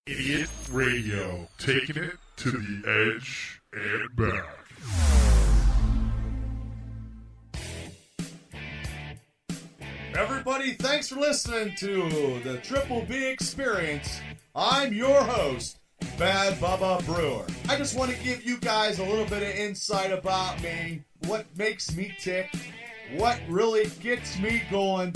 Idiot Radio, taking it to the edge and back. Everybody, thanks for listening to the Triple B Experience. I'm your host, Bad Bubba Brewer. I just want to give you guys a little bit of insight about me, what makes me tick, what really gets me going,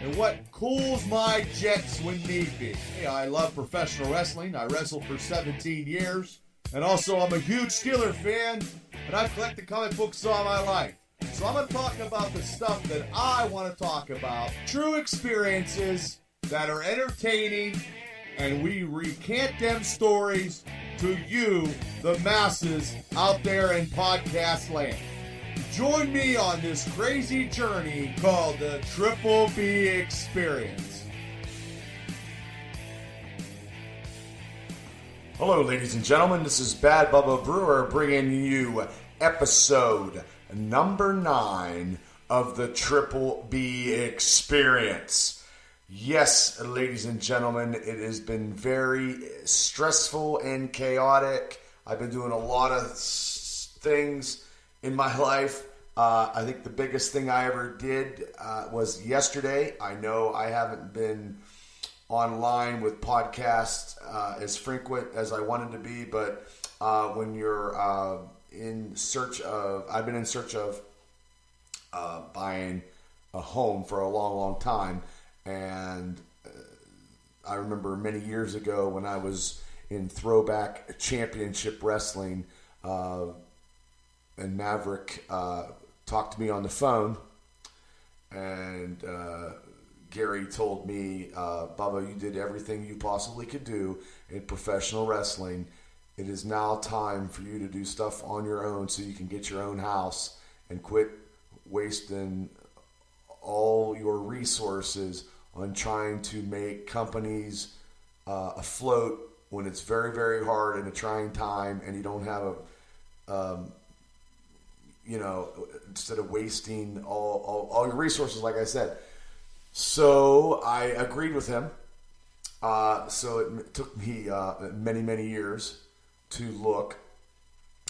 and what cools my jets when need be. Hey, I love professional wrestling. I wrestled for 17 years. And also, I'm a huge Steeler fan, and I've collected comic books all my life. So I'm going to talk about the stuff that I want to talk about. True experiences that are entertaining, and we recant them stories to you, the masses out there in podcast land. Join me on this crazy journey called the Triple B Experience. Hello, ladies and gentlemen. This is Bad Bubba Brewer bringing you episode number 9 of the Triple B Experience. Yes, ladies and gentlemen, it has been very stressful and chaotic. I've been doing a lot of things in my life. I think the biggest thing I ever did was yesterday. I know I haven't been online with podcasts as frequent as I wanted to be, but when you're in search of, I've been in search of buying a home for a long, long time. And I remember many years ago when I was in Throwback Championship Wrestling, and Maverick talked to me on the phone, and Gary told me, Bubba, you did everything you possibly could do in professional wrestling. It is now time for you to do stuff on your own so you can get your own house and quit wasting all your resources on trying to make companies afloat when it's very, very hard in a trying time and you don't have a instead of wasting all your resources, like I said. So I agreed with him. So it took me many, many years to look.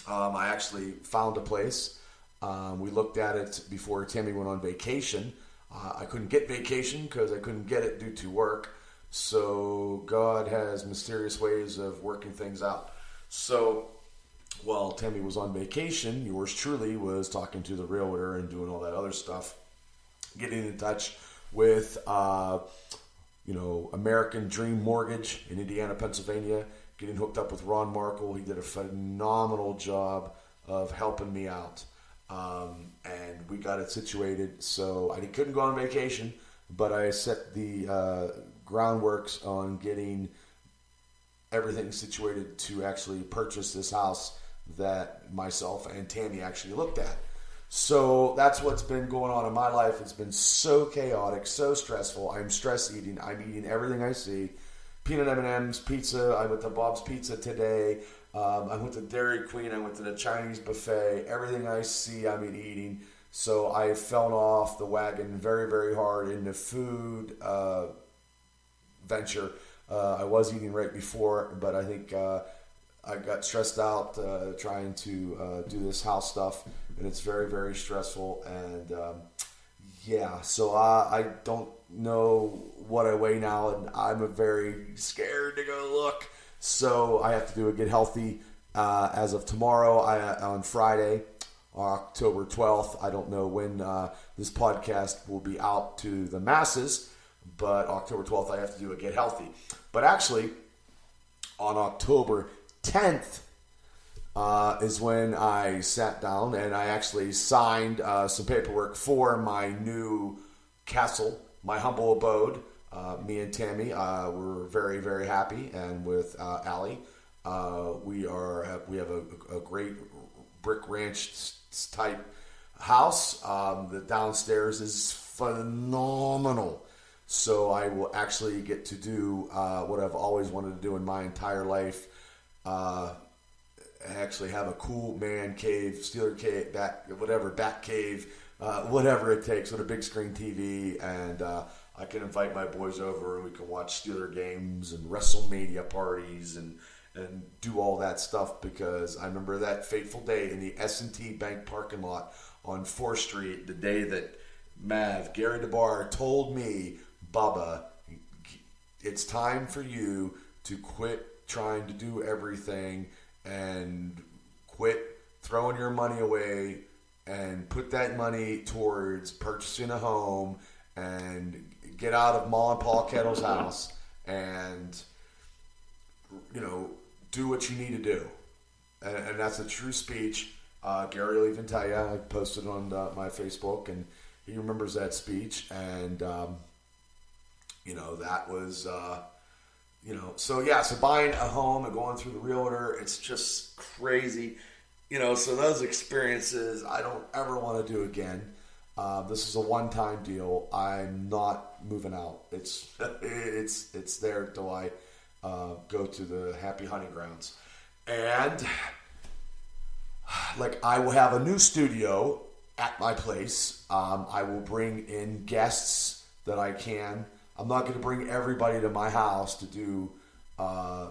I actually found a place. We looked at it before Tammy went on vacation. I couldn't get vacation because I couldn't get it due to work. So God has mysterious ways of working things out. So while Tammy was on vacation, yours truly was talking to the realtor and doing all that other stuff, getting in touch with, American Dream Mortgage in Indiana, Pennsylvania, getting hooked up with Ron Markle. He did a phenomenal job of helping me out. And we got it situated. So I couldn't go on vacation, but I set the groundworks on getting everything situated to actually purchase this house that myself and Tammy actually looked at. So that's what's been going on in my life. It's been so chaotic, so stressful. I'm stress eating. I'm eating everything I see. Peanut M&M's, pizza. I went to Bob's Pizza today. I went to Dairy Queen. I went to the Chinese buffet. Everything I see, I'm eating. So I fell off the wagon very, very hard in the food venture. I was eating right before, but I think I got stressed out trying to do this house stuff, and it's very, very stressful. And so I don't know what I weigh now, and I'm very scared to go look. So I have to do a Get Healthy as of tomorrow, on Friday, October 12th. I don't know when this podcast will be out to the masses, but October 12th I have to do a Get Healthy. But actually, on October 10th is when I sat down and I actually signed some paperwork for my new castle, my humble abode. Me and Tammy were very, very happy, and with Allie, we have a great brick ranch type house. The downstairs is phenomenal. So I will actually get to do what I've always wanted to do in my entire life. Actually have a cool man cave, Steeler cave, bat cave, whatever it takes, with a big screen TV. And I can invite my boys over and we can watch Steeler games and WrestleMania parties and do all that stuff, because I remember that fateful day in the S&T Bank parking lot on 4th Street, the day that Gary DeBar told me, Bubba, it's time for you to quit trying to do everything and quit throwing your money away and put that money towards purchasing a home and get out of Ma and Pa Kettle's house and, do what you need to do. And that's a true speech. Gary will even tell you. I posted on my Facebook, and he remembers that speech. And, that was, so buying a home and going through the realtor, it's just crazy. So those experiences I don't ever want to do again. This is a one-time deal. I'm not moving out. It's there till I go to the happy hunting grounds. And I will have a new studio at my place. I will bring in guests that I can. I'm not going to bring everybody to my house to do. I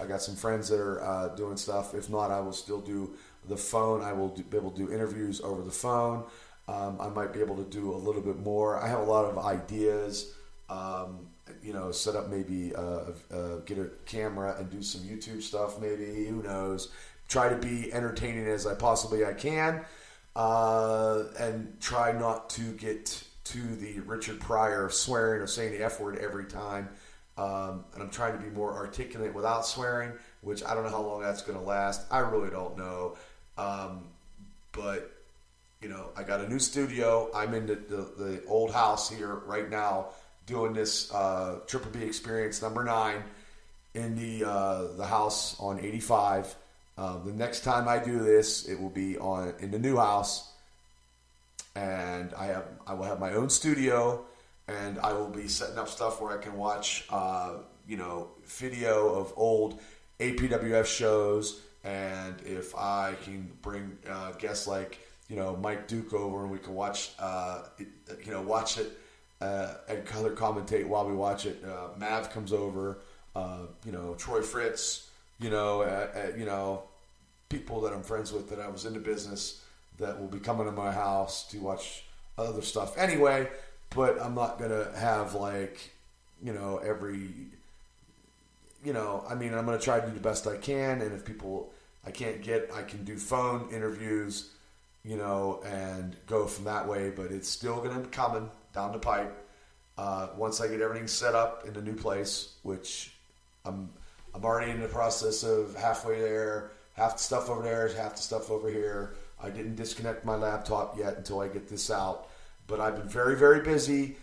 got some friends that are doing stuff. If not, I will still do the phone. I will be able to do interviews over the phone. I might be able to do a little bit more. I have a lot of ideas. Set up maybe get a camera and do some YouTube stuff. Maybe, who knows? Try to be entertaining as I possibly can, and try not to get to the Richard Pryor swearing or saying the F word every time. And I'm trying to be more articulate without swearing, which I don't know how long that's going to last. I really don't know. But I got a new studio. I'm in the old house here right now doing this Triple B Experience number 9 in the house on 85. The next time I do this, it will be in the new house, and I will have my own studio, and I will be setting up stuff where I can watch video of old APWF shows, and if I can bring guests like Mike Duke over, and we can watch watch it and color commentate while we watch it. Mav comes over, Troy Fritz, people that I'm friends with that I was in the business that will be coming to my house to watch other stuff anyway. But I'm not gonna have every. I'm gonna try to do the best I can, and if people I can't get, I can do phone interviews, and go from that way. But it's still gonna be coming down the pipe once I get everything set up in the new place, which I'm already in the process of halfway there. Half the stuff over there is half the stuff over here. I didn't disconnect my laptop yet until I get this out, but I've been very, very busy.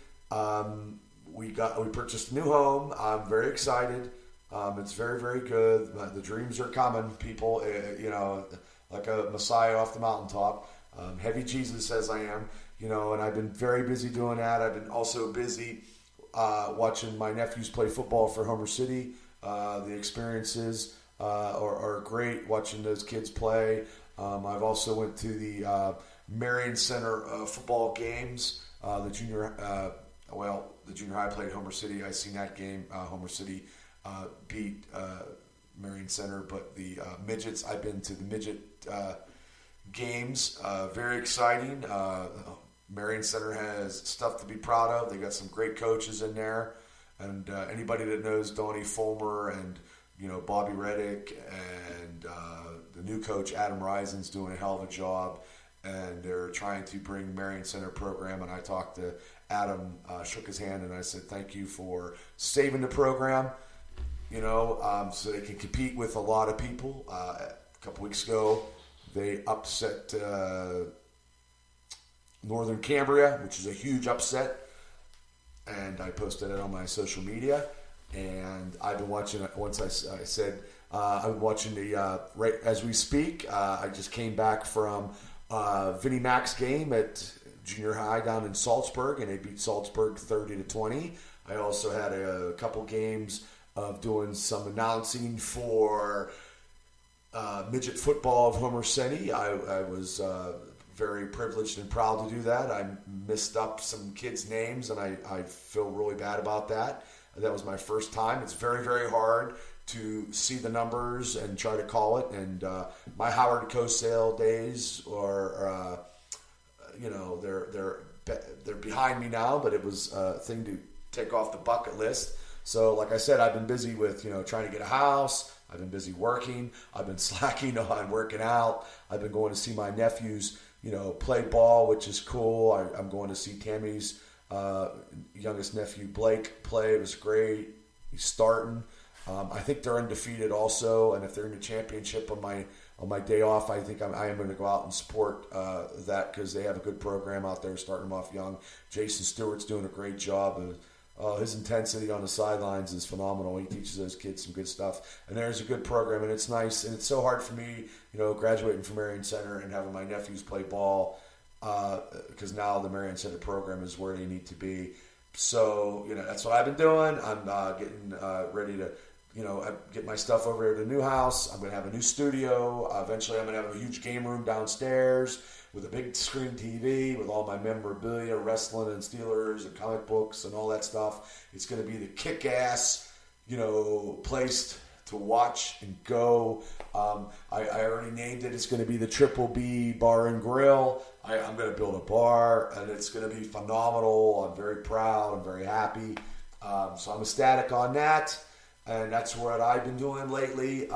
We purchased a new home. I'm very excited. It's very, very good. The dreams are coming, people. Like a Messiah off the mountaintop. Heavy Jesus as I am. And I've been very busy doing that. I've been also busy watching my nephews play football for Homer City. The experiences are great watching those kids play. I've also went to the Marion Center football games. The junior high played Homer City. I seen that game. Homer City beat Marion Center, but the midgets, I've been to the midget games. Very exciting. Marion Center has stuff to be proud of. They got some great coaches in there, and anybody that knows Donnie Fulmer and Bobby Reddick and the new coach Adam Risen's doing a hell of a job, and they're trying to bring Marion Center program. And I talked to Adam, shook his hand, and I said thank you for saving the program. So they can compete with a lot of people. A couple weeks ago, they upset Northern Cambria, which is a huge upset, and I posted it on my social media. And I've been watching it. Once I said I'm watching the right as we speak. I just came back from Vinnie Mac's game at junior high down in Salzburg, and they beat Salzburg 30-20. I also had a couple games of doing some announcing for midget football of Homer City. I was very privileged and proud to do that. I messed up some kids' names, and I feel really bad about that. That was my first time. It's very, very hard to see the numbers and try to call it. And my Howard Cosell days are, they're behind me now, but it was a thing to take off the bucket list. So, like I said, I've been busy with, trying to get a house. I've been busy working. I've been slacking on working out. I've been going to see my nephews, play ball, which is cool. I'm going to see Tammy's youngest nephew, Blake, play. It was great. He's starting. I think they're undefeated also, and if they're in the championship on my day off, I think I am going to go out and support that because they have a good program out there, starting them off young. Jason Stewart's doing a great job. His intensity on the sidelines is phenomenal. He teaches those kids some good stuff, and there's a good program, and it's nice. And it's so hard for me, graduating from Marion Center and having my nephews play ball because now the Marion Center program is where they need to be. So that's what I've been doing. I'm getting ready to get my stuff over here to the new house. I'm going to have a new studio. Eventually, I'm going to have a huge game room downstairs with a big screen TV with all my memorabilia, wrestling and Steelers and comic books and all that stuff. It's going to be the kick-ass, place to watch and go. I already named it. It's going to be the Triple B Bar and Grill. I'm going to build a bar, and it's going to be phenomenal. I'm very proud. I'm very happy. So I'm ecstatic on that. And that's what I've been doing lately,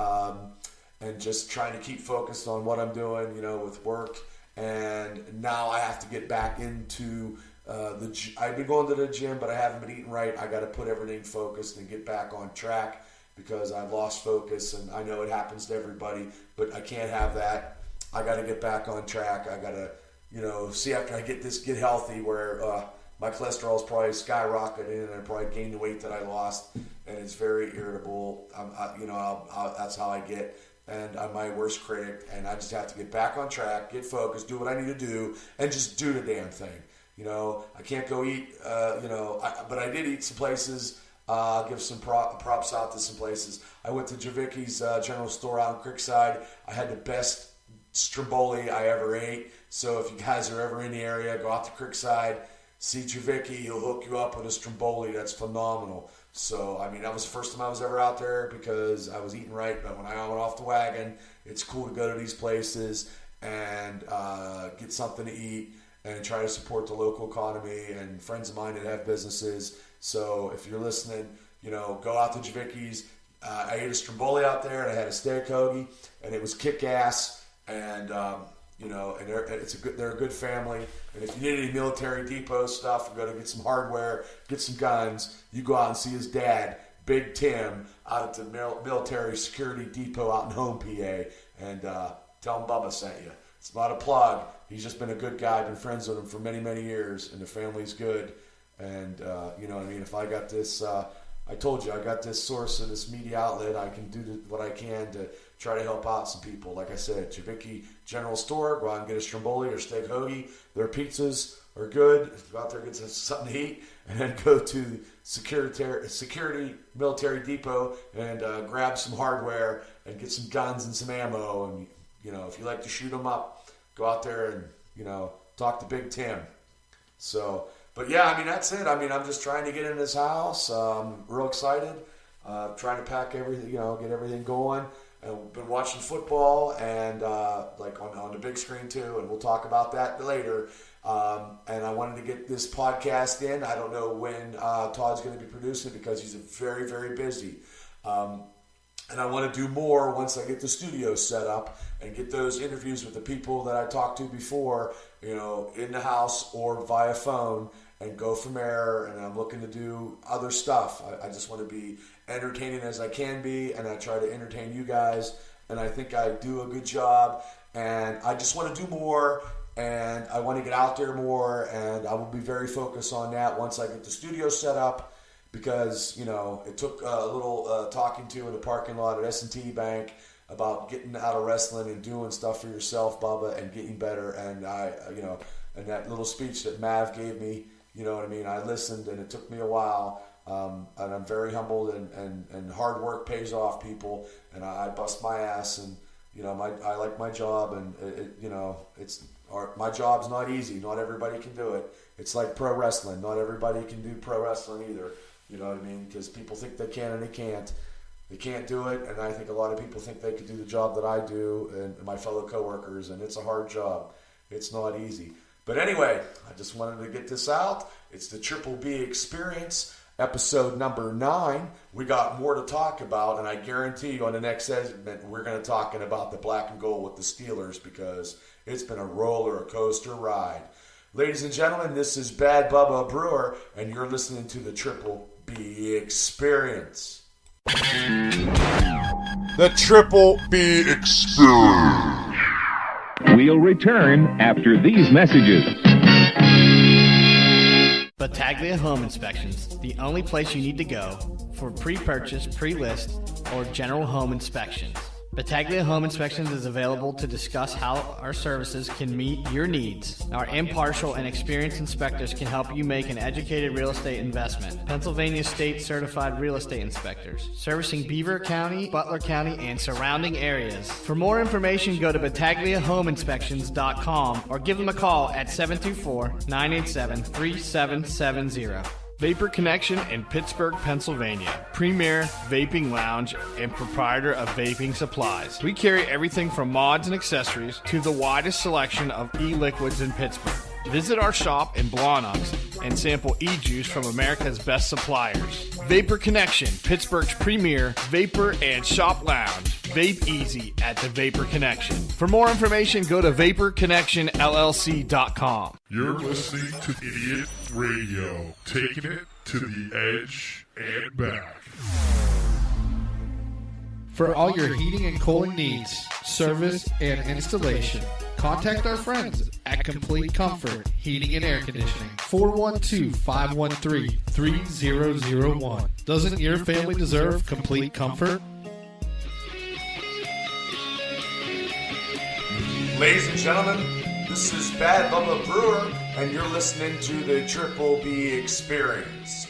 and just trying to keep focused on what I'm doing, with work. And now I have to get back into I've been going to the gym, but I haven't been eating right. I got to put everything focused and get back on track because I've lost focus, and I know it happens to everybody, but I can't have that. I got to get back on track. I got to, see after I get healthy where my cholesterol is probably skyrocketing, and I probably gained the weight that I lost, and it's very irritable. That's how I get, and I'm my worst critic, and I just have to get back on track, get focused, do what I need to do, and just do the damn thing. I can't go eat, but I did eat some places. I'll give some props out to some places. I went to Javicki's General Store out in Creekside. I had the best stromboli I ever ate. So if you guys are ever in the area, go out to Creekside, see Javicki. He'll hook you up with a stromboli. That's phenomenal. So, that was the first time I was ever out there because I was eating right. But when I went off the wagon, it's cool to go to these places and get something to eat and try to support the local economy and friends of mine that have businesses. So if you're listening, go out to Javicki's. I ate a stromboli out there, and I had a steak hoagie, and it was kick-ass. And and they're a good family. And if you need any Military Depot stuff, you got to get some hardware, get some guns. You go out and see his dad, Big Tim, out at the Military Security Depot out in Home, PA, and tell him Bubba sent you. It's not a plug. He's just been a good guy. I've been friends with him for many, many years, and the family's good. And if I got this, I told you I got this source of this media outlet. I can do what I can to try to help out some people. Like I said, Javicki General Store. Go out and get a stromboli or steak hoagie. Their pizzas are good. Go out there and get something to eat, and then go to Security Military Depot and grab some hardware and get some guns and some ammo. And if you like to shoot them up, go out there and talk to Big Tim. So. But yeah, that's it. I'm just trying to get in this house. Real excited. Trying to pack everything, get everything going. I've been watching football and on the big screen too, and we'll talk about that later. And I wanted to get this podcast in. I don't know when Todd's going to be producing because he's very, very busy. And I want to do more once I get the studio set up and get those interviews with the people that I talked to before, in the house or via phone, and go from there. And I'm looking to do other stuff. I just want to be entertaining as I can be, and I try to entertain you guys. And I think I do a good job. And I just want to do more, and I want to get out there more, and I will be very focused on that once I get the studio set up. Because, it took a little talking to in the parking lot at S&T Bank about getting out of wrestling and doing stuff for yourself, Bubba, and getting better. And and that little speech that Mav gave me, I listened, and it took me a while. And I'm very humbled, and hard work pays off, people. And I bust my ass, and I like my job, and My job's not easy. Not everybody can do it. It's like pro wrestling. Not everybody can do pro wrestling either. You know what I mean? Because people think they can and they can't. They can't do it, and I think a lot of people think they could do the job that I do and my fellow coworkers, and it's a hard job. It's not easy. But anyway, I just wanted to get this out. It's the Triple B Experience, episode number 9. We got more to talk about, and I guarantee you on the next segment, we're going to talk about the black and gold with the Steelers because it's been a roller coaster ride. Ladies and gentlemen, this is Bad Bubba Brewer, and you're listening to the Triple B Experience. The Triple B Experience. We'll return after these messages. Battaglia Home Inspections, the only place you need to go for pre-purchase, pre-list, or general home inspections. Battaglia Home Inspections is available to discuss how our services can meet your needs. Our impartial and experienced inspectors can help you make an educated real estate investment. Pennsylvania State Certified Real Estate Inspectors, servicing Beaver County, Butler County, and surrounding areas. For more information, go to BattagliaHomeInspections.com or give them a call at 724-987-3770. Vapor Connection in Pittsburgh, Pennsylvania. Premier vaping lounge and proprietor of vaping supplies. We carry everything from mods and accessories to the widest selection of e-liquids in Pittsburgh. Visit our shop in Blawnox and sample e-juice from America's best suppliers. Vapor Connection, Pittsburgh's premier vapor and shop lounge. Vape easy at the Vapor Connection. For more information, go to VaporConnectionLLC.com. You're listening to Idiot Radio, taking it to the edge and back. For all your heating and cooling needs, service, and installation, contact our friends at Complete Comfort Heating and Air Conditioning, 412-513-3001. Doesn't your family deserve complete comfort? Ladies and gentlemen, this is Bad Bubba Brewer, and you're listening to the Triple B Experience.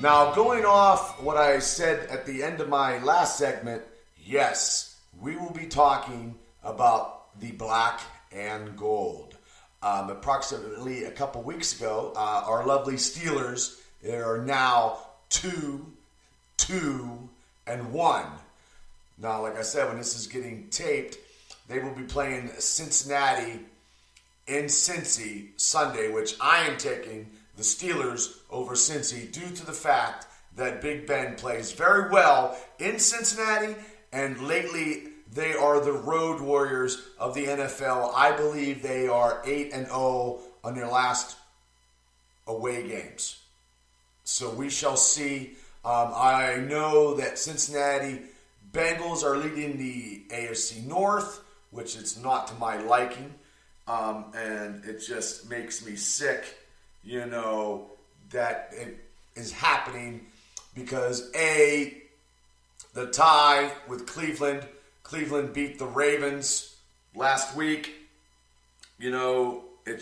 Now, going off what I said at the end of my last segment, yes, we will be talking about the black and gold. Approximately a couple weeks ago, our lovely Steelers are now 2-1. Now, like I said, when this is getting taped, they will be playing Cincinnati in Cincy Sunday, which I am taking the Steelers over Cincy due to the fact that Big Ben plays very well in Cincinnati, and lately they are the road warriors of the NFL. I believe they are 8-0 on their last away games. So we shall see. I know that Cincinnati Bengals are leading the AFC North, which it's not to my liking, and it just makes me sick, that it is happening because, A, the tie with Cleveland beat the Ravens last week. It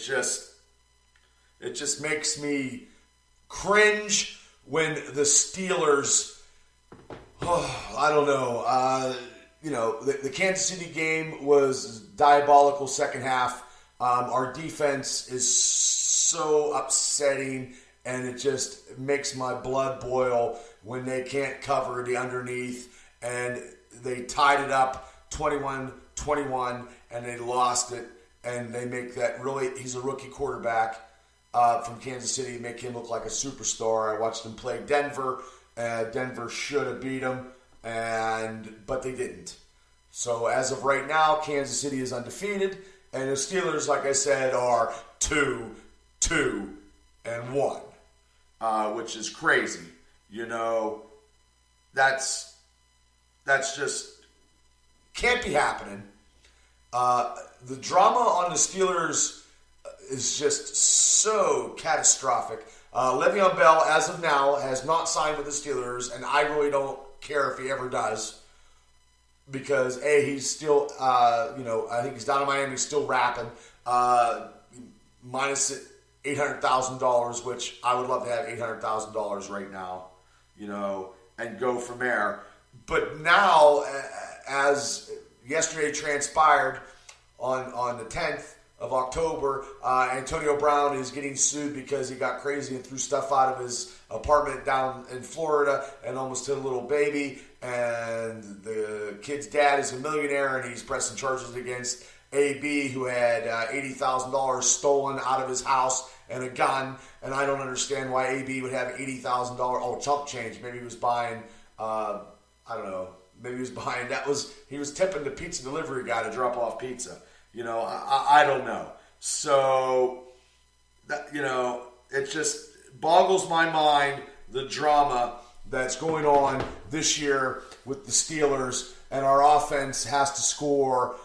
just makes me cringe when the Steelers, I don't know, the Kansas City game was diabolical second half. Our defense is so upsetting, and it just makes my blood boil when they can't cover the underneath, and they tied it up 21-21, and they lost it, and they make that he's a rookie quarterback from Kansas City, make him look like a superstar. I watched him play Denver. Denver should have beat him, but they didn't. So as of right now, Kansas City is undefeated, and the Steelers, like I said, are 2-1, which is crazy. That's just can't be happening. The drama on the Steelers is just so catastrophic. Le'Veon Bell, as of now, has not signed with the Steelers, and I really don't care if he ever does. Because, A, he's still, I think he's down in Miami, he's still rapping, minus $800,000, which I would love to have $800,000 right now, and go from there. But now, as yesterday transpired on the 10th of October, Antonio Brown is getting sued because he got crazy and threw stuff out of his apartment down in Florida and almost hit a little baby. And the kid's dad is a millionaire, and he's pressing charges against AB, who had $80,000 stolen out of his house and a gun. And I don't understand why AB would have $80,000 chump change. Maybe he was buying, I don't know. Maybe he was buying, he was tipping the pizza delivery guy to drop off pizza. I don't know. So, it just boggles my mind, the drama that's going on this year with the Steelers, and our offense has to score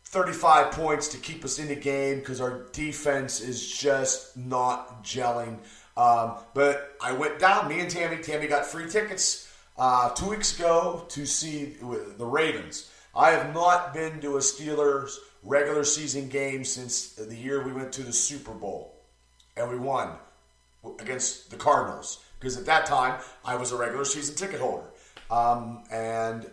35 points to keep us in the game because our defense is just not gelling. But I went down, me and Tammy got free tickets 2 weeks ago to see the Ravens. I have not been to a Steelers regular season game since the year we went to the Super Bowl, and we won against the Cardinals, because at that time I was a regular season ticket holder, and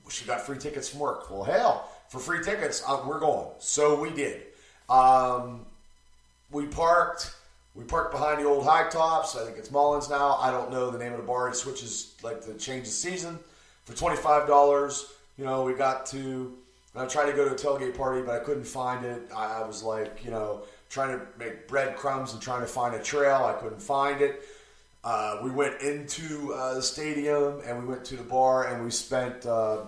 she got free tickets from work. Well, hell, for free tickets, we're going. So we did. We parked behind the old High Tops. I think it's Mullins now. I don't know the name of the bar. It switches like the change of season. For $25, we got to. I tried to go to a tailgate party, but I couldn't find it. I was like, trying to make breadcrumbs and trying to find a trail. I couldn't find it. We went into the stadium and we went to the bar and we spent, a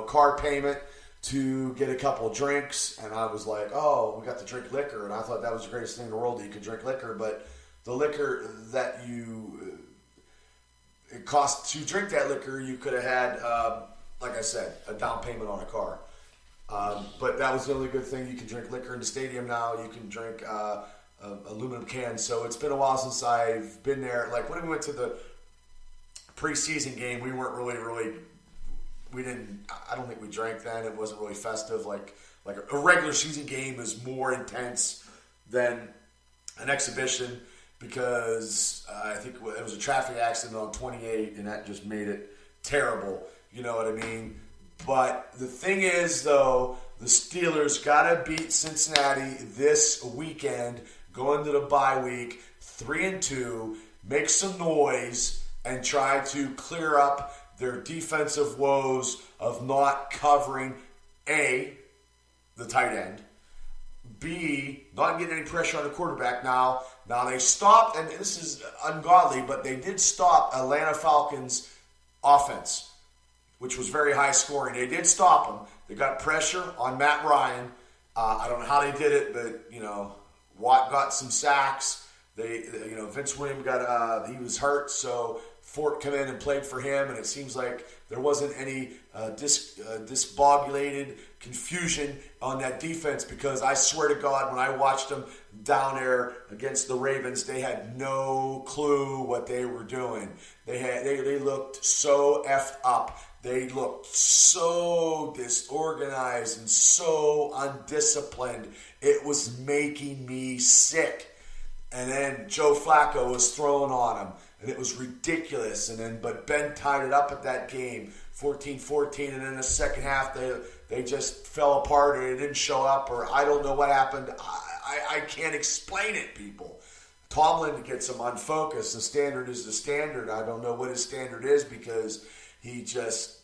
car payment to get a couple of drinks. And I was like, oh, we got to drink liquor. And I thought that was the greatest thing in the world, that you could drink liquor. But the liquor that it cost to drink that liquor, you could have had, like I said, a down payment on a car. But that was the only good thing. You can drink liquor in the stadium now. You can drink aluminum cans. So it's been a while since I've been there. Like when we went to the preseason game, we weren't really. I don't think we drank then. It wasn't really festive. Like a regular season game is more intense than an exhibition, because I think it was a traffic accident on 28, and that just made it terrible. You know what I mean? But the thing is, though, the Steelers got to beat Cincinnati this weekend, go into the bye week, 3-2, make some noise, and try to clear up their defensive woes of not covering, A, the tight end, B, not getting any pressure on the quarterback. Now they stopped, and this is ungodly, but they did stop Atlanta Falcons' offense, which was very high scoring. They did stop them. They got pressure on Matt Ryan. I don't know how they did it, but Watt got some sacks. Vince Williams he was hurt, so Fort come in and played for him, and it seems like there wasn't any disbogulated confusion on that defense, because I swear to God, when I watched them down there against the Ravens, they had no clue what they were doing. They looked so effed up. They looked so disorganized and so undisciplined. It was making me sick. And then Joe Flacco was throwing on them, and it was ridiculous. But Ben tied it up at that game, 14-14, and in the second half they just fell apart, or they didn't show up, or I don't know what happened. I can't explain it, people. Tomlin gets them unfocused. The standard is the standard. I don't know what his standard is, because he just,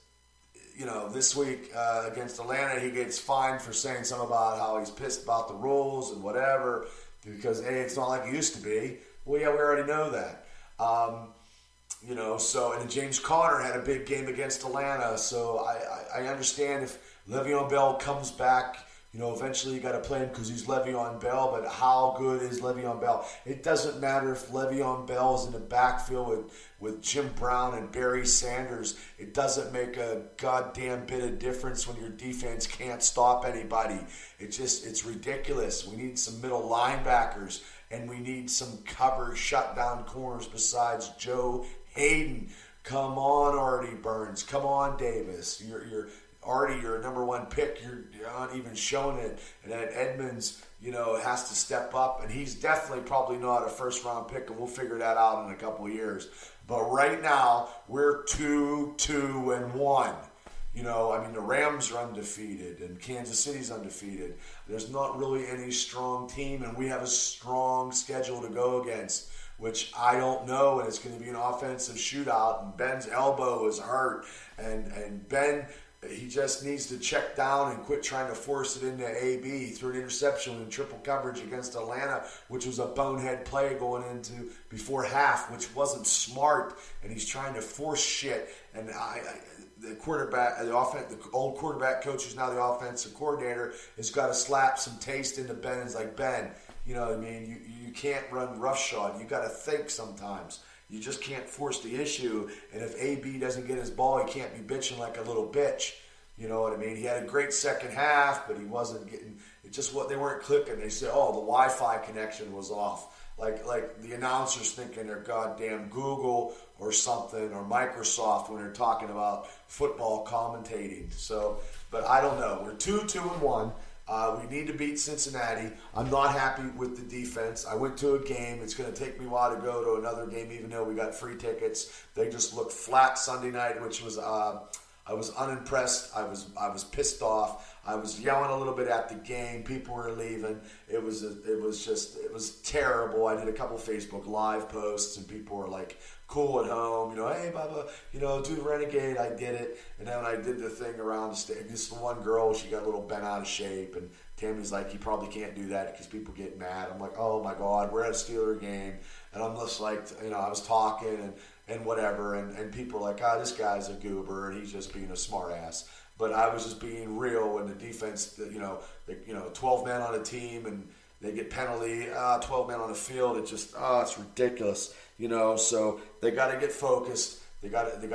this week against Atlanta, he gets fined for saying something about how he's pissed about the rules and whatever, because, A, it's not like it used to be. Well, yeah, we already know that. And then James Conner had a big game against Atlanta, so I understand if Le'Veon Bell comes back, eventually you got to play him because he's Le'Veon Bell, but how good is Le'Veon Bell? It doesn't matter if Le'Veon Bell is in the backfield with Jim Brown and Barry Sanders. It doesn't make a goddamn bit of difference when your defense can't stop anybody. It's ridiculous. We need some middle linebackers, and we need some cover shutdown corners besides Joe Hayden. Come on, Artie Burns. Come on, Davis. You're Artie, you're a number one pick. You're not even showing it. And then Edmonds, has to step up. And he's definitely probably not a first-round pick, and we'll figure that out in a couple of years. But right now, we're 2-2-1. You know, I mean, the Rams are undefeated and Kansas City's undefeated. There's not really any strong team, and we have a strong schedule to go against, which I don't know, and it's going to be an offensive shootout, and Ben's elbow is hurt, and Ben, he just needs to check down and quit trying to force it into AB through an interception in triple coverage against Atlanta, which was a bonehead play going into before half, which wasn't smart, and he's trying to force shit, and the quarterback, the old quarterback coach who's now the offensive coordinator has got to slap some taste into Ben. It's like, Ben, you know what I mean? You can't run roughshod. You got to think sometimes. You just can't force the issue. And if AB doesn't get his ball, he can't be bitching like a little bitch. You know what I mean? He had a great second half, but he wasn't getting. It just what they weren't clicking. They said, "Oh, the Wi-Fi connection was off." Like the announcers thinking they're goddamn Google or something or Microsoft when they're talking about football commentating. So, but I don't know. We're 2-2-1. We need to beat Cincinnati. I'm not happy with the defense. I went to a game. It's going to take me a while to go to another game, even though we got free tickets. They just looked flat Sunday night, which was I was unimpressed. I was pissed off. I was yelling a little bit at the game. People were leaving. It was terrible. I did a couple Facebook Live posts, and people were like, "Cool at home, you know, hey, Bubba, you know, do the Renegade." I did it, and then when I did the thing around the stage, this one girl, she got a little bent out of shape, and Tammy's like, "You probably can't do that because people get mad." I'm like, "Oh my God, we're at a Steeler game," and I'm just like, you know, I was talking and whatever, and people are like, "Ah, this guy's a goober, and he's just being a smart ass." But I was just being real, and the defense, 12 men on a team, and they get penalty, 12 men on the field. It just, it's ridiculous, you know. So they got to get focused. They got to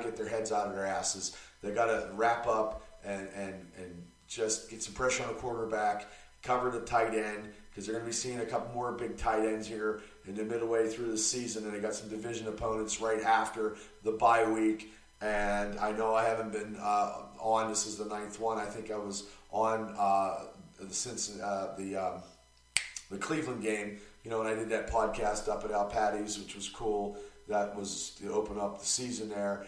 get their heads out of their asses. They got to wrap up and just get some pressure on the quarterback, cover the tight end, because they're going to be seeing a couple more big tight ends here in the midway through the season, and they got some division opponents right after the bye week. And I know I haven't been on. This is the 9th one. I think I was on since the Cleveland game. You know, when I did that podcast up at Al Patty's, which was cool. That was to open up the season there.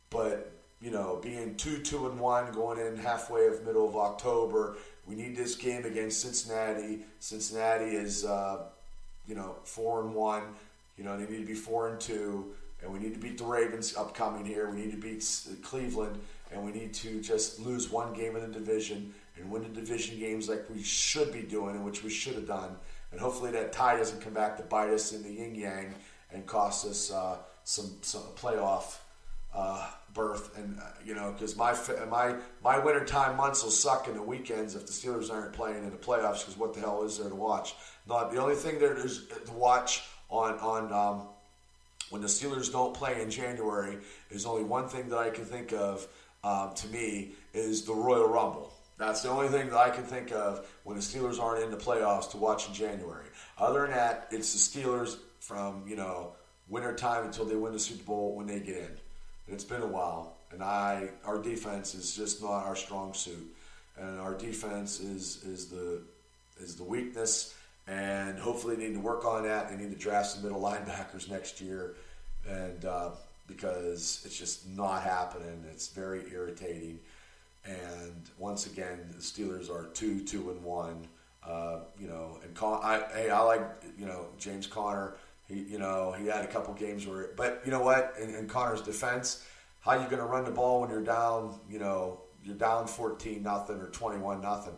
But you know, being 2-2-1, going in halfway of middle of October, we need this game against Cincinnati. Cincinnati is 4-1. You know, they need to be 4-2. And we need to beat the Ravens upcoming here. We need to beat Cleveland. And we need to just lose one game in the division and win the division games like we should be doing, and which we should have done. And hopefully that tie doesn't come back to bite us in the yin-yang and cost us some playoff berth. And, because my wintertime months will suck in the weekends if the Steelers aren't playing in the playoffs, because what the hell is there to watch? Not the only thing there is to watch on when the Steelers don't play in January is only one thing that I can think of, to me, is the Royal Rumble. That's the only thing that I can think of when the Steelers aren't in the playoffs to watch in January. Other than that, it's the Steelers from, winter time until they win the Super Bowl when they get in. And it's been a while. And our defense is just not our strong suit. And our defense is the weakness. And hopefully they need to work on that. They need to draft some middle linebackers next year, and because it's just not happening. It's very irritating. And once again, the Steelers are 2-2-1. I like James Conner. He had a couple games where, but you know what? In Conner's defense, how are you going to run the ball when you're down? You're down 14-0 or 21-0.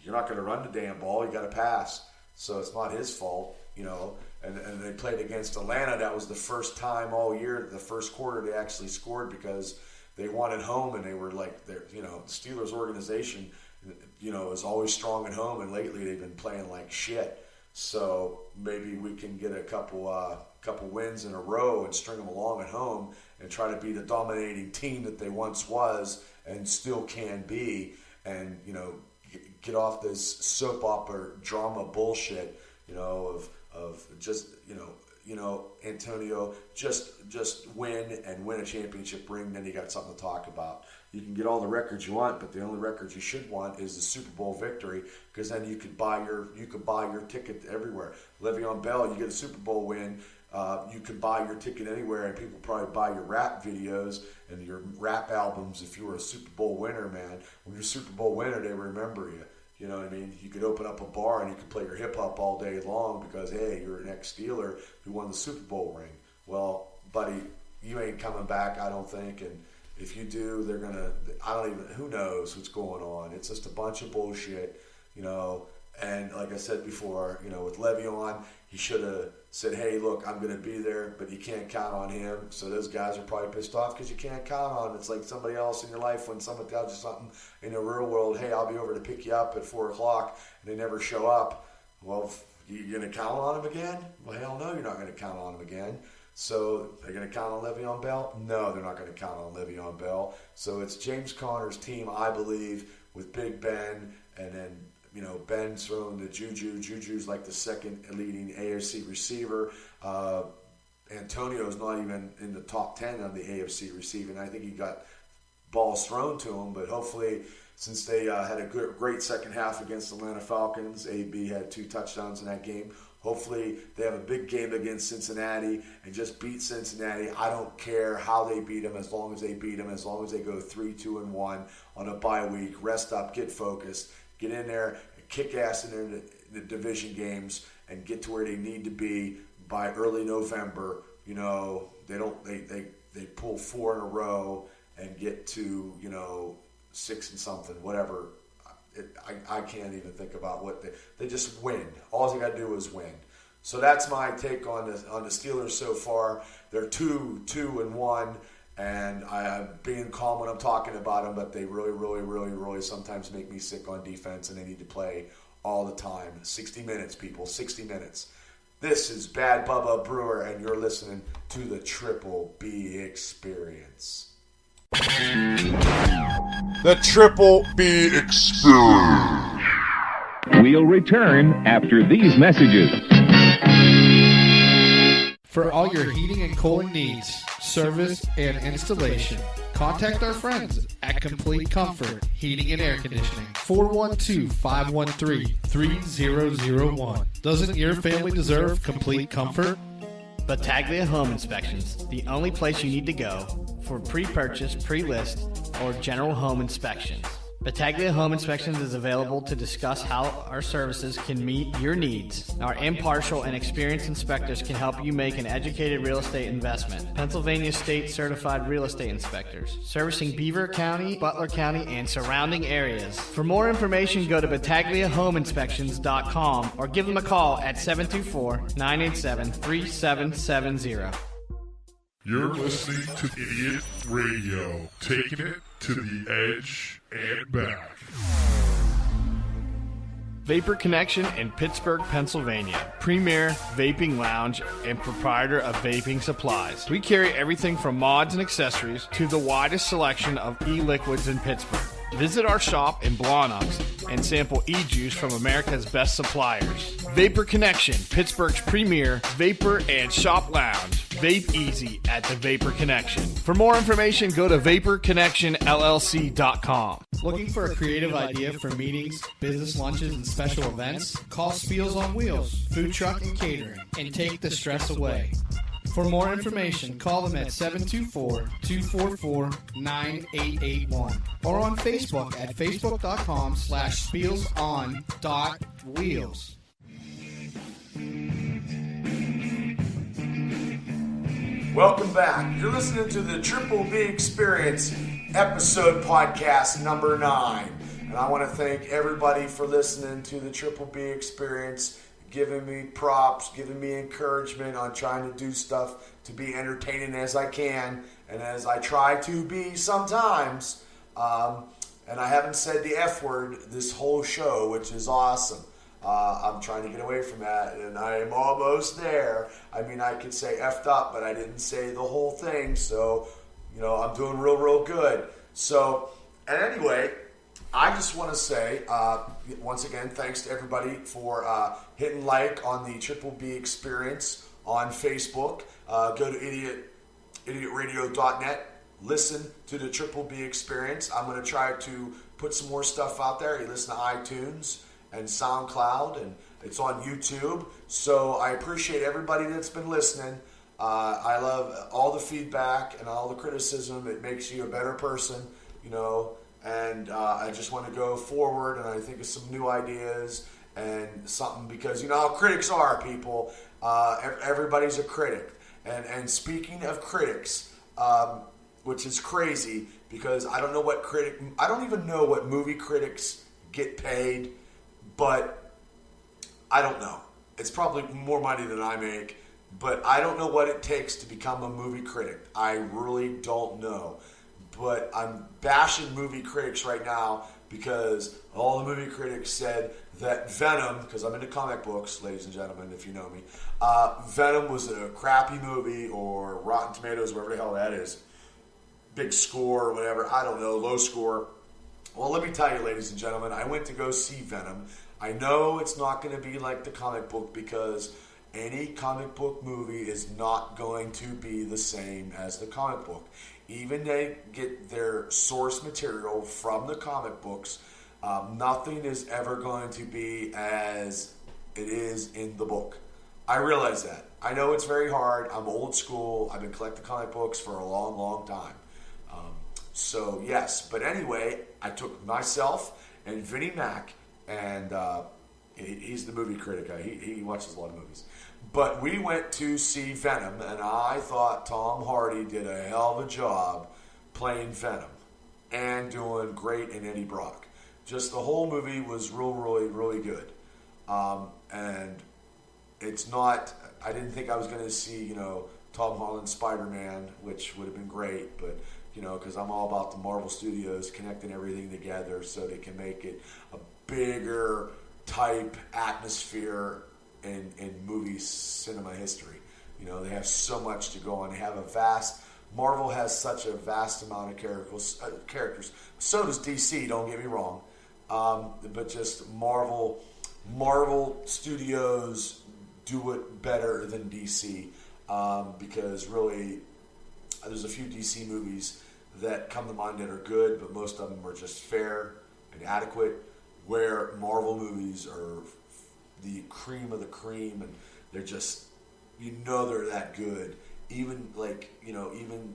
You're not going to run the damn ball. You got to pass. So it's not his fault, and they played against Atlanta. That was the first time all year, the first quarter, they actually scored because they wanted home, and they were like, the Steelers organization, is always strong at home, and lately they've been playing like shit. So maybe we can get a couple wins in a row and string them along at home and try to be the dominating team that they once was and still can be, and, get off this soap opera drama bullshit, of just Antonio, just win and win a championship ring, then you got something to talk about. You can get all the records you want, but the only records you should want is the Super Bowl victory, because then you could buy your ticket everywhere. Le'Veon Bell, you get a Super Bowl win, You can buy your ticket anywhere, and people probably buy your rap videos and your rap albums if you were a Super Bowl winner, man. When you're a Super Bowl winner, they remember you. You know what I mean? You could open up a bar and you could play your hip-hop all day long because, hey, you're an ex-Steeler who won the Super Bowl ring. Well, buddy, you ain't coming back, I don't think, and if you do, they're going to, who knows what's going on. It's just a bunch of bullshit, you know. And like I said before, you know, with Le'Veon, he should have said, hey, look, I'm going to be there, but you can't count on him. So those guys are probably pissed off because you can't count on him. It's like somebody else in your life when someone tells you something in the real world, hey, I'll be over to pick you up at 4 o'clock, and they never show up. Well, you're going to count on him again? Well, hell no, you're not going to count on him again. So they're going to count on Le'Veon Bell? No, they're not going to count on Le'Veon Bell. So it's James Conner's team, I believe, with Big Ben, and then, you know, Ben's throwing to Juju. Juju's like the second leading AFC receiver. Antonio's not even in the top 10 on the AFC receiving. I think he got balls thrown to him, but hopefully, since they had a great second half against the Atlanta Falcons, AB had 2 touchdowns in that game. Hopefully, they have a big game against Cincinnati and just beat Cincinnati. I don't care how they beat them, as long as they beat them, as long as they go 3-2-1 on a bye week. Rest up, get focused, get in there, kick ass in the division games, and get to where they need to be by early November. You know, they pull 4 in a row and get to, you know, 6 and something, whatever. I can't even think about what they just win. All they got to do is win. So that's my take on the Steelers so far. They're 2-1, and I'm being calm when I'm talking about them, but they really sometimes make me sick on defense, and they need to play all the time. 60 minutes, people, 60 minutes. This is Bad Bubba Brewer, and you're listening to the Triple B Experience. The Triple B Experience. We'll return after these messages. For all your heating and cooling needs, service, and installation, contact our friends at Complete Comfort Heating and Air Conditioning, 412-513-3001. Doesn't your family deserve complete comfort? Battaglia Home Inspections, the only place you need to go for pre-purchase, pre-list, or general home inspections. Battaglia Home Inspections is available to discuss how our services can meet your needs. Our impartial and experienced inspectors can help you make an educated real estate investment. Pennsylvania State Certified Real Estate Inspectors, servicing Beaver County, Butler County, and surrounding areas. For more information, go to BattagliaHomeInspections.com or give them a call at 724-987-3770. You're listening to Idiot Radio, taking it to the edge and back. Vapor Connection in Pittsburgh, Pennsylvania. Premier vaping lounge and proprietor of vaping supplies. We carry everything from mods and accessories to the widest selection of e-liquids in Pittsburgh. Visit our shop in Blawnox and sample e-juice from America's best suppliers. Vapor Connection, Pittsburgh's premier vapor and shop lounge. Vape easy at the Vapor Connection. For more information, go to VaporConnectionLLC.com. Looking for a creative idea for meetings, business lunches, and special events? Call Spiels on Wheels, food truck and catering, and take the stress away. For more information, call them at 724-244-9881 or on Facebook at facebook.com/spielson.wheels. Welcome back. You're listening to the Triple B Experience episode podcast number 9. And I want to thank everybody for listening to the Triple B Experience, giving me props, giving me encouragement on trying to do stuff to be entertaining as I can and as I try to be sometimes. And I haven't said the F word this whole show, which is awesome. I'm trying to get away from that, and I am almost there. I mean, I could say effed up, but I didn't say the whole thing, so, you know, I'm doing real good. So, and anyway, I just want to say, once again, thanks to everybody for hitting like on the Triple B Experience on Facebook. Go to idiotradio.net. Listen to the Triple B Experience. I'm going to try to put some more stuff out there. You listen to iTunes and SoundCloud, and it's on YouTube. So I appreciate everybody that's been listening. I love all the feedback and all the criticism. It makes you a better person, you know. And I just want to go forward, and I think of some new ideas and something, because you know how critics are, people. Everybody's a critic. And speaking of critics, which is crazy, because I don't even know what movie critics get paid, but I don't know. It's probably more money than I make, but I don't know what it takes to become a movie critic. I really don't know. But I'm bashing movie critics right now because all the movie critics said that Venom, because I'm into comic books, ladies and gentlemen, if you know me, Venom was a crappy movie, or Rotten Tomatoes, wherever the hell that is, big score or whatever, I don't know, low score. Well, let me tell you, ladies and gentlemen, I went to go see Venom. I know it's not going to be like the comic book, because any comic book movie is not going to be the same as the comic book. Even they get their source material from the comic books, nothing is ever going to be as it is in the book. I realize that. I know it's very hard. I'm old school. I've been collecting comic books for a long, long time. So, yes. But anyway, I took myself and Vinnie Mac, and he's the movie critic. He watches a lot of movies. But we went to see Venom, and I thought Tom Hardy did a hell of a job playing Venom and doing great in Eddie Brock. Just the whole movie was really, really good. And it's not, I didn't think I was going to see, you know, Tom Holland's Spider-Man, which would have been great, but, you know, because I'm all about the Marvel Studios connecting everything together so they can make it a bigger type atmosphere in movie cinema history. You know, they have so much to go on. They have Marvel has such a vast amount of characters. So does DC, don't get me wrong. But just Marvel Studios do it better than DC, because really there's a few DC movies that come to mind that are good, but most of them are just fair and adequate, where Marvel movies are the cream of the cream, and they're just, you know, they're that good. Even even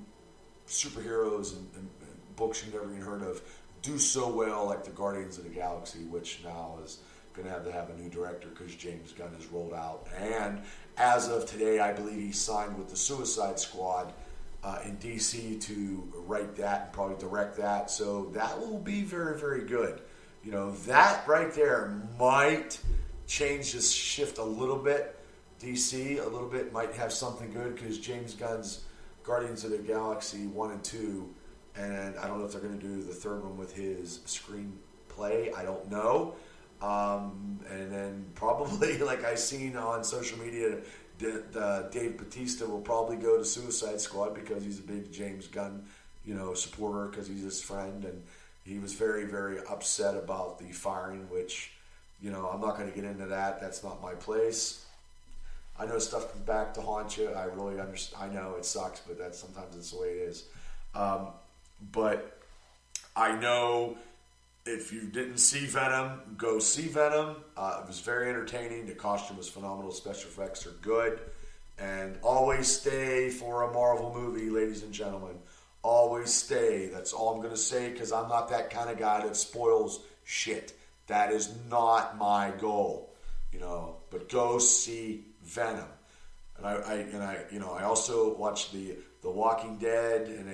superheroes and books you've never even heard of do so well, like the Guardians of the Galaxy, which now is going to have a new director because James Gunn has rolled out. And as of today, I believe he signed with the Suicide Squad in DC to write that and probably direct that. So that will be very, very good. You know, that right there might change this shift a little bit. DC a little bit might have something good, because James Gunn's Guardians of the Galaxy 1 and 2, and I don't know if they're going to do the third one with his screenplay. I don't know. And then probably, like I seen on social media, Dave Bautista will probably go to Suicide Squad because he's a big James Gunn, you know, supporter, because he's his friend, and he was very, very upset about the firing, which, you know, I'm not going to get into that. That's not my place. I know stuff comes back to haunt you. I really understand. I know it sucks, but sometimes it's the way it is. But I know if you didn't see Venom, go see Venom. It was very entertaining. The costume was phenomenal. Special effects are good. And always stay for a Marvel movie, ladies and gentlemen. Always stay. That's all I'm going to say, because I'm not that kind of guy that spoils shit. That is not my goal, you know. But go see Venom. And I also watched the Walking Dead, and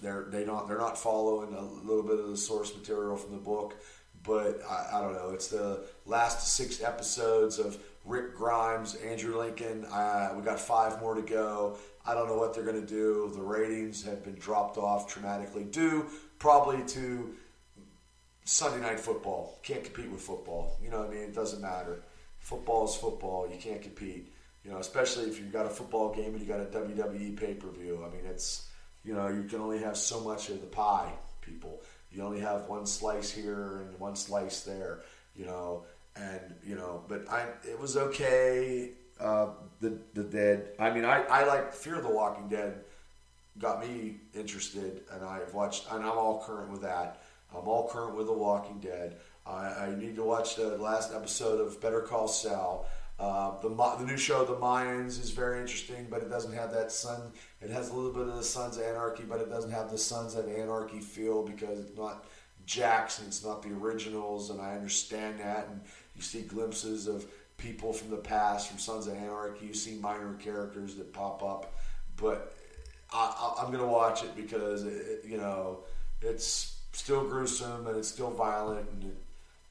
they're not following a little bit of the source material from the book, but I don't know. It's the last 6 episodes of Rick Grimes, Andrew Lincoln. We got 5 more to go. I don't know what they're going to do. The ratings have been dropped off dramatically, due probably to Sunday Night Football. Can't compete with football. You know what I mean? It doesn't matter. Football is football. You can't compete. You know, especially if you've got a football game and you got a WWE pay-per-view. I mean, it's, you know, you can only have so much of the pie, people. You only have one slice here and one slice there, you know. And, you know, but it was okay. The Dead. I mean, I like Fear the Walking Dead. Got me interested, and I've watched, and I'm all current with that. I'm all current with The Walking Dead. I need to watch the last episode of Better Call Saul. The new show, The Mayans, is very interesting, but it doesn't have that Son. It has a little bit of the Sons of Anarchy, but it doesn't have the Sons of Anarchy feel because it's not Jackson. It's not the originals, and I understand that. And you see glimpses of people from the past, from Sons of Anarchy. You see minor characters that pop up, but I'm going to watch it because it's still gruesome and it's still violent, and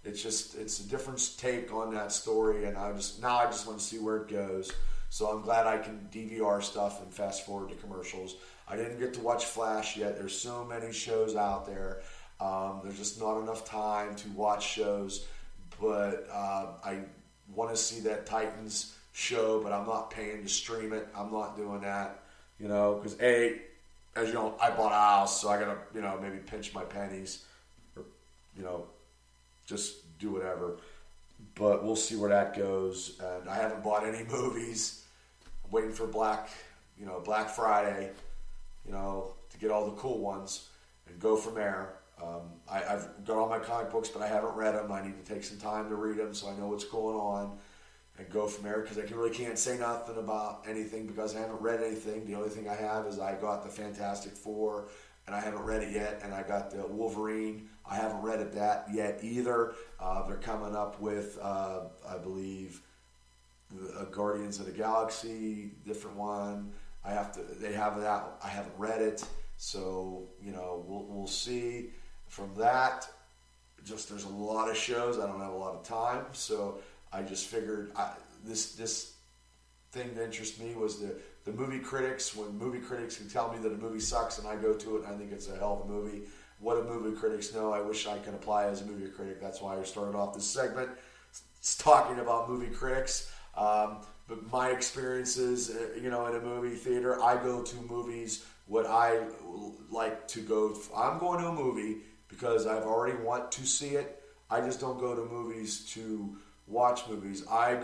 it's a different take on that story, and I just want to see where it goes. So I'm glad I can DVR stuff and fast forward to commercials. I didn't get to watch Flash yet. There's so many shows out there. There's just not enough time to watch shows, but I want to see that Titans show, but I'm not paying to stream it. I'm not doing that, because as you know, I bought a house, so I gotta, maybe pinch my pennies, or, just do whatever. But we'll see where that goes. And I haven't bought any movies. I'm waiting for Black Friday, to get all the cool ones and go from there. I've got all my comic books, but I haven't read them. I need to take some time to read them so I know what's going on and go from there, because I really can't say nothing about anything because I haven't read anything. The only thing I have is I got the Fantastic Four, and I haven't read it yet, and I got the Wolverine. I haven't read it that yet either. They're coming up with, I believe, Guardians of the Galaxy, different one. They have that. I haven't read it, so we'll see. From that, there's a lot of shows. I don't have a lot of time, so I just figured this thing that interests me was the movie critics. When movie critics can tell me that a movie sucks and I go to it and I think it's a hell of a movie. What do movie critics know? I wish I could apply as a movie critic. That's why I started off this segment talking about movie critics. But my experiences, in a movie theater, I go to movies. What I like to go, I'm going to a movie because I've already want to see it. I just don't go to movies to watch movies. I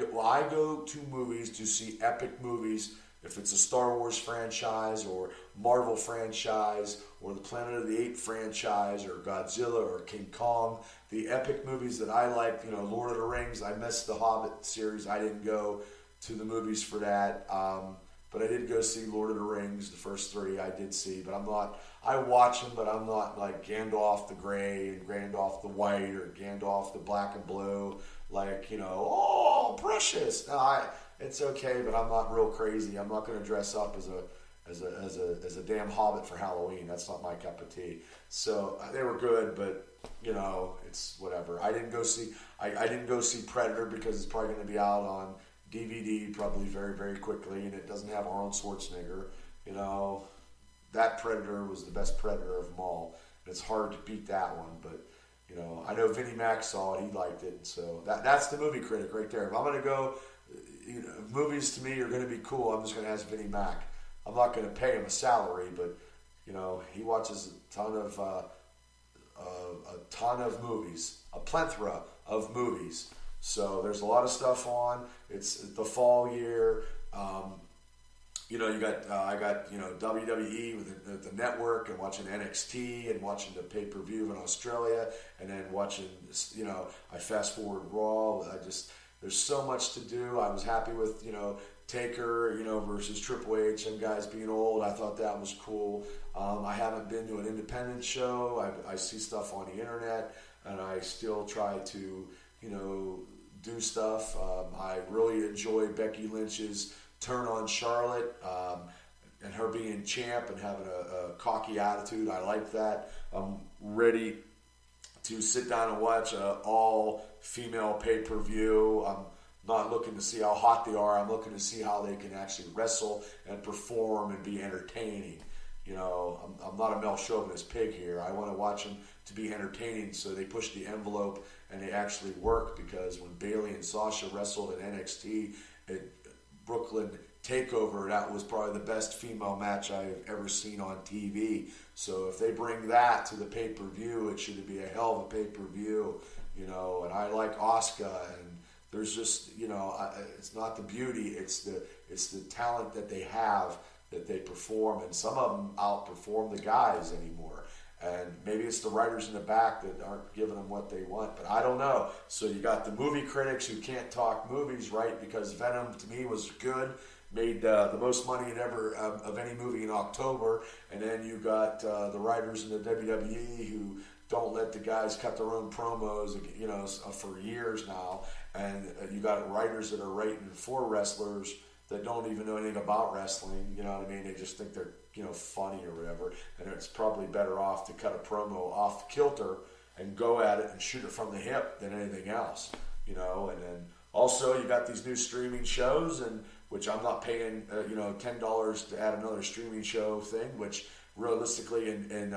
go to movies to see epic movies. If it's a Star Wars franchise or Marvel franchise or the Planet of the Apes franchise or Godzilla or King Kong, the epic movies that I like, Lord of the Rings. I missed the Hobbit series. I didn't go to the movies for that. But I did go see Lord of the Rings, the first three I did see. But I watch them, but I'm not like Gandalf the Gray and Gandalf the White or Gandalf the Black and Blue. Oh, precious. No, it's okay, but I'm not real crazy. I'm not going to dress up as a damn hobbit for Halloween. That's not my cup of tea. So they were good, but it's whatever. I didn't go see Predator because it's probably going to be out on DVD probably very, very quickly, and it doesn't have Arnold Schwarzenegger. That Predator was the best Predator of them all. And it's hard to beat that one, but I know Vinnie Mac saw it; he liked it. So that's the movie critic right there. If I'm going to go, movies to me are going to be cool. I'm just going to ask Vinnie Mac. I'm not going to pay him a salary, but he watches a ton of movies, a plethora of movies. So there's a lot of stuff on. It's the fall year. I got WWE with the network, and watching NXT and watching the pay-per-view in Australia, and then watching I fast forward Raw. There's so much to do. I was happy with Taker versus Triple H, and guys being old. I thought that was cool. I haven't been to an independent show. I see stuff on the internet, and I still try to do stuff. I really enjoy Becky Lynch's turn on Charlotte, and her being champ and having a cocky attitude. I like that. I'm ready to sit down and watch an all-female pay-per-view. I'm not looking to see how hot they are. I'm looking to see how they can actually wrestle and perform and be entertaining. I'm not a male chauvinist pig here. I want to watch them to be entertaining, so they push the envelope and they actually work, because when Bayley and Sasha wrestled at NXT at Brooklyn TakeOver, that was probably the best female match I've ever seen on TV. So if they bring that to the pay-per-view, it should be a hell of a pay-per-view, and I like Asuka, and there's just, it's not the beauty, it's the talent that they have, that they perform, and some of them outperform the guys anymore. And maybe it's the writers in the back that aren't giving them what they want, but I don't know. So you got the movie critics who can't talk movies, right? Because Venom, to me, was good. Made the most money ever of any movie in October. And then you got the writers in the WWE who don't let the guys cut their own promos, for years now. And you got writers that are writing for wrestlers that don't even know anything about wrestling. You know what I mean? They just think they're funny or whatever. And it's probably better off to cut a promo off kilter and go at it and shoot it from the hip than anything else. And then also you got these new streaming shows, and which I'm not paying $10 to add another streaming show thing, which realistically in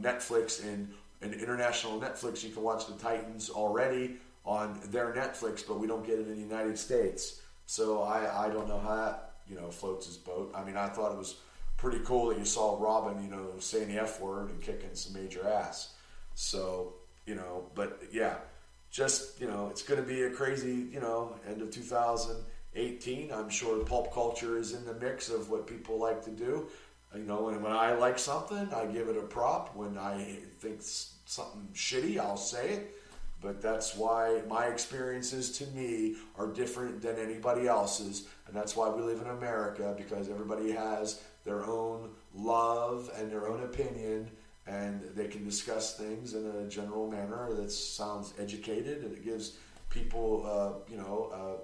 Netflix, in international Netflix, you can watch the Titans already on their Netflix, but we don't get it in the United States. So I don't know how that floats his boat. I mean, I thought it was pretty cool that you saw Robin saying the F word and kicking some major ass. So but yeah, just it's going to be a crazy end of 2018. I'm sure pulp culture is in the mix of what people like to do. And when I like something, I give it a prop. When I think something shitty, I'll say it. But that's why my experiences to me are different than anybody else's. And that's why we live in America, because everybody has their own love and their own opinion, and they can discuss things in a general manner that sounds educated, and it gives people,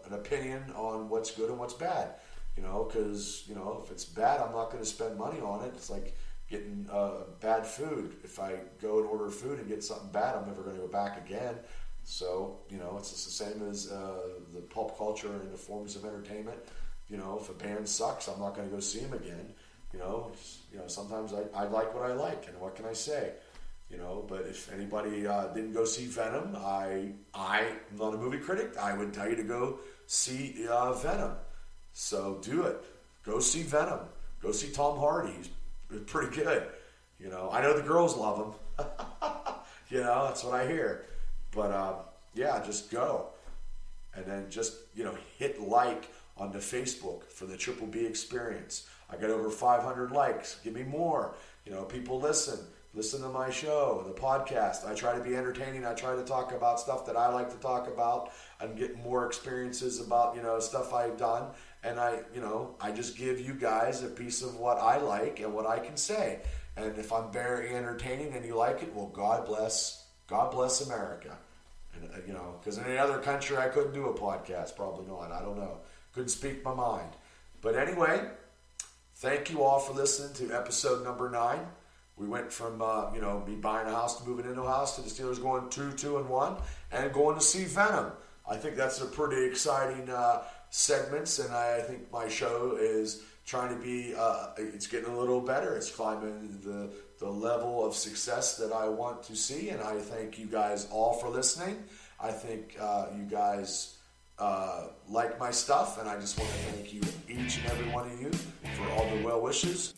an opinion on what's good and what's bad. Because, if it's bad, I'm not going to spend money on it. It's like getting bad food. If I go and order food and get something bad, I'm never going to go back again. So, it's just the same as the pulp culture and the forms of entertainment. If a band sucks, I'm not going to go see them again. Sometimes I like what I like, and what can I say? But if anybody didn't go see Venom, I'm not a movie critic. I would tell you to go see Venom. So do it. Go see Venom. Go see Tom Hardy. He's pretty good. I know the girls love him. That's what I hear. But just go. And then just, hit like on the Facebook for the Triple B Experience. I got over 500 likes. Give me more. People listen to my show, the podcast. I try to be entertaining. I try to talk about stuff that I like to talk about and get more experiences about, stuff I've done. And I just give you guys a piece of what I like and what I can say. And if I'm very entertaining and you like it, well, God bless America. And, because in any other country I couldn't do a podcast. Probably not. I don't know. Couldn't speak my mind. But anyway, thank you all for listening to episode number 9. We went from, me buying a house to moving into a house to the Steelers going 2-2-1 and going to see Venom. I think that's a pretty exciting segments, and I think my show is trying to be, it's getting a little better. It's climbing the level of success that I want to see, and I thank you guys all for listening. I think you guys like my stuff, and I just want to thank you, each and every one of you, for all the well wishes.